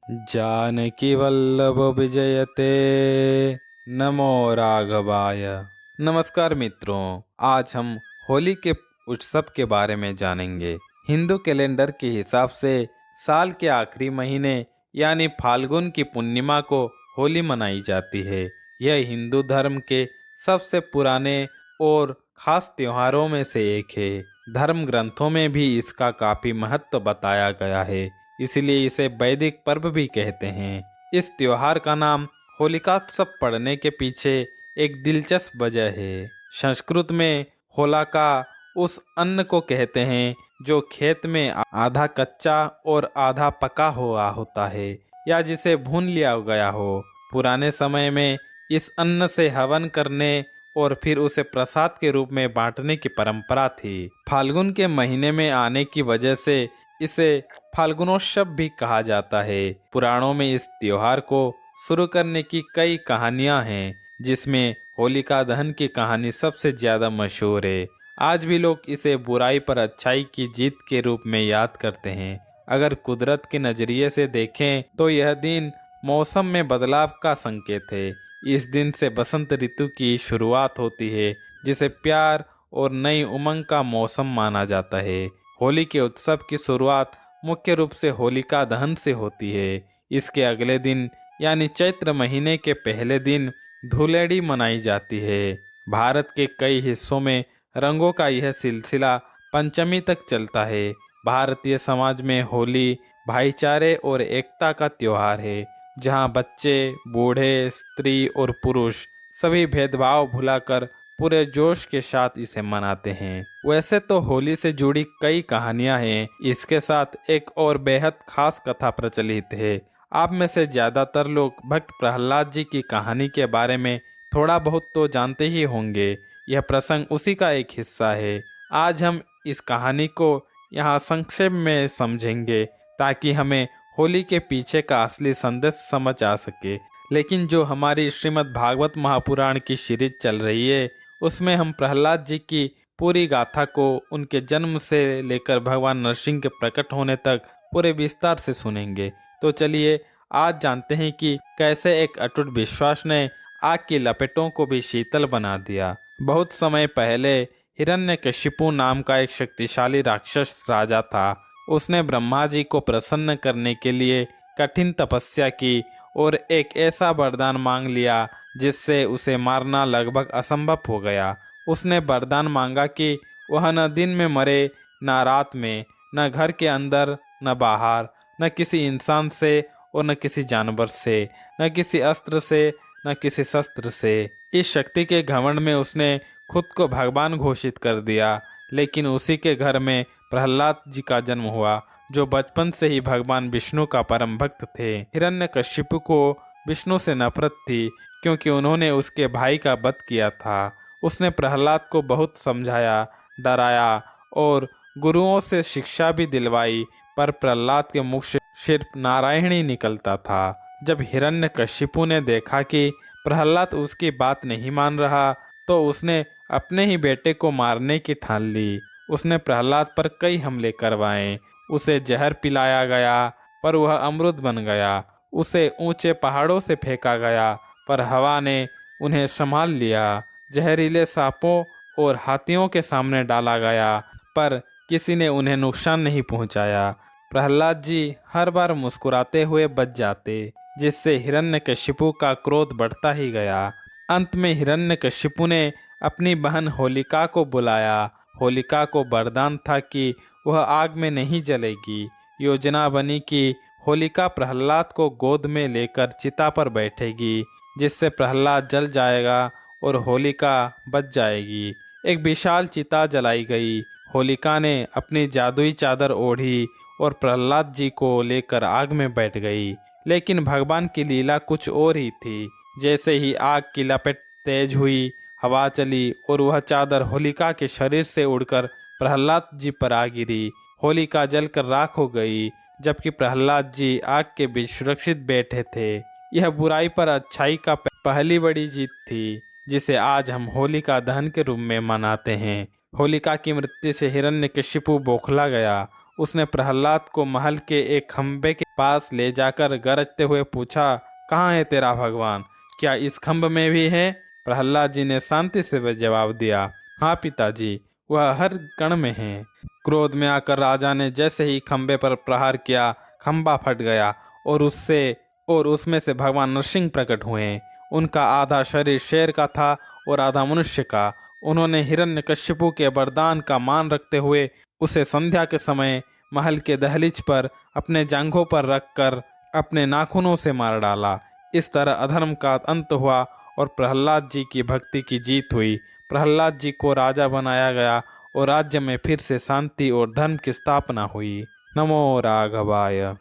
जानकी वल्लभ विजयते। नमो राघवाय। नमस्कार मित्रों, आज हम होली के उत्सव के बारे में जानेंगे। हिंदू कैलेंडर के हिसाब से साल के आखिरी महीने यानी फाल्गुन की पूर्णिमा को होली मनाई जाती है। यह हिंदू धर्म के सबसे पुराने और खास त्योहारों में से एक है। धर्म ग्रंथों में भी इसका काफी महत्व बताया गया है, इसलिए इसे वैदिक पर्व भी कहते हैं। इस त्योहार का नाम होलिकात्सव पड़ने के पीछे एक दिलचस्प वजह है। संस्कृत में होलिका उस अन्न को कहते हैं जो खेत में आधा कच्चा और आधा पका हुआ होता है या जिसे भून लिया गया हो। पुराने समय में इस अन्न से हवन करने और फिर उसे प्रसाद के रूप में बांटने की परंपरा थी। फाल्गुन के महीने में आने की वजह से इसे फाल्गुनोत्सव भी कहा जाता है। पुराणों में इस त्योहार को शुरू करने की कई कहानियां हैं, जिसमें होलिका दहन की कहानी सबसे ज्यादा मशहूर है। आज भी लोग इसे बुराई पर अच्छाई की जीत के रूप में याद करते हैं। अगर कुदरत के नजरिए से देखें तो यह दिन मौसम में बदलाव का संकेत है। इस दिन से बसंत ऋतु की शुरुआत होती है, जिसे प्यार और नई उमंग का मौसम माना जाता है। होली के उत्सव की शुरुआत मुख्य रूप से होलिका दहन से होती है। इसके अगले दिन यानी चैत्र महीने के पहले दिन धुलेड़ी मनाई जाती है। भारत के कई हिस्सों में रंगों का यह सिलसिला पंचमी तक चलता है। भारतीय समाज में होली भाईचारे और एकता का त्योहार है, जहां बच्चे, बूढ़े, स्त्री और पुरुष सभी भेदभाव भुलाकर पूरे जोश के साथ इसे मनाते हैं। वैसे तो होली से जुड़ी कई कहानियां हैं, इसके साथ एक और बेहद खास कथा प्रचलित है। आप में से ज्यादातर लोग भक्त प्रहलाद जी की कहानी के बारे में थोड़ा बहुत तो जानते ही होंगे। यह प्रसंग उसी का एक हिस्सा है। आज हम इस कहानी को यहाँ संक्षेप में समझेंगे, ताकि हमें होली के पीछे का असली संदेश समझ आ सके। लेकिन जो हमारी श्रीमद् भागवत महापुराण की सीरीज चल रही है, उसमें हम प्रहलाद जी की पूरी गाथा को उनके जन्म से लेकर भगवान नरसिंह के प्रकट होने तक पूरे विस्तार से सुनेंगे। तो चलिए आज जानते हैं कि कैसे एक अटूट विश्वास ने आग की लपेटों को भी शीतल बना दिया। बहुत समय पहले हिरण्यकशिपु नाम का एक शक्तिशाली राक्षस राजा था। उसने ब्रह्मा जी को प्रसन्न करने के लिए कठिन तपस्या की और एक ऐसा वरदान मांग लिया जिससे उसे मारना लगभग असंभव हो गया। उसने वरदान मांगा कि वह न दिन में मरे, न रात में, न घर के अंदर, न बाहर, न किसी इंसान से और न किसी जानवर से, न किसी अस्त्र से, न किसी शस्त्र से। इस शक्ति के घमंड में उसने खुद को भगवान घोषित कर दिया। लेकिन उसी के घर में प्रहलाद जी का जन्म हुआ, जो बचपन से ही भगवान विष्णु का परम भक्त थे। हिरण्यकशिपु को विष्णु से नफरत थी, क्योंकि उन्होंने उसके भाई का वध किया था। उसने प्रहलाद को बहुत समझाया, डराया और गुरुओं से शिक्षा भी दिलवाई, पर प्रहलाद के मुख से सिर्फ नारायण ही निकलता था। जब हिरण्यकशिपु ने देखा कि प्रहलाद उसकी बात नहीं मान रहा, तो उसने अपने ही बेटे को मारने की ठान ली। उसने प्रहलाद पर कई हमले करवाए। उसे जहर पिलाया गया, पर वह अमृत बन गया। उसे ऊंचे पहाड़ों से फेंका गया, पर हवा ने उन्हें संभाल लिया। जहरीले सांपों और हाथियों के सामने डाला गया, पर किसी ने उन्हें नुकसान नहीं पहुंचाया। प्रहलाद जी हर बार मुस्कुराते हुए बच जाते, जिससे हिरण्यकशिपु का क्रोध बढ़ता ही गया। अंत में हिरण्यकशिपु ने अपनी बहन होलिका को बुलाया। होलिका को वरदान था कि वह आग में नहीं जलेगी। योजना बनी कि होलिका प्रहलाद को गोद में लेकर चिता पर बैठेगी, जिससे प्रहलाद जल जाएगा और होलिका बच जाएगी। एक विशाल चिता जलाई गई। होलिका ने अपनी जादुई चादर ओढ़ी और प्रहलाद जी को लेकर आग में बैठ गई। लेकिन भगवान की लीला कुछ और ही थी। जैसे ही आग की लपट तेज हुई, हवा चली और वह चादर होलिका के शरीर से उड़कर प्रहलाद जी पर आ गिरी। होलिका जलकर राख हो गई, जबकि प्रहलाद जी आग के बीच सुरक्षित बैठे थे। यह बुराई पर अच्छाई का पहली बड़ी जीत थी, जिसे आज हम होलिका दहन के रूप में मनाते हैं। होलिका की मृत्यु से हिरण्यकशिपु बौखला गया उसने प्रहलाद को महल के एक खंभे के पास ले जाकर गरजते हुए पूछा, कहाँ है तेरा भगवान? क्या इस खंभ में भी है? प्रहलाद जी ने शांति से जवाब दिया, हाँ पिताजी, वह हर कण में है। क्रोध में आकर राजा ने जैसे ही खंभे पर प्रहार किया, खंभा फट गया और उसमें से भगवान नरसिंह प्रकट हुए। उनका आधा शरीर शेर का था और आधा मनुष्य का। उन्होंने हिरण्यकश्यपु के वरदान का मान रखते हुए उसे संध्या के समय महल के दहलीज पर अपने जांघों पर रखकर अपने नाखूनों से मार डाला। इस तरह अधर्म का अंत हुआ और प्रहलाद जी की भक्ति की जीत हुई। प्रहलाद जी को राजा बनाया गया और राज्य में फिर से शांति और धर्म की स्थापना हुई। नमो राघवाय।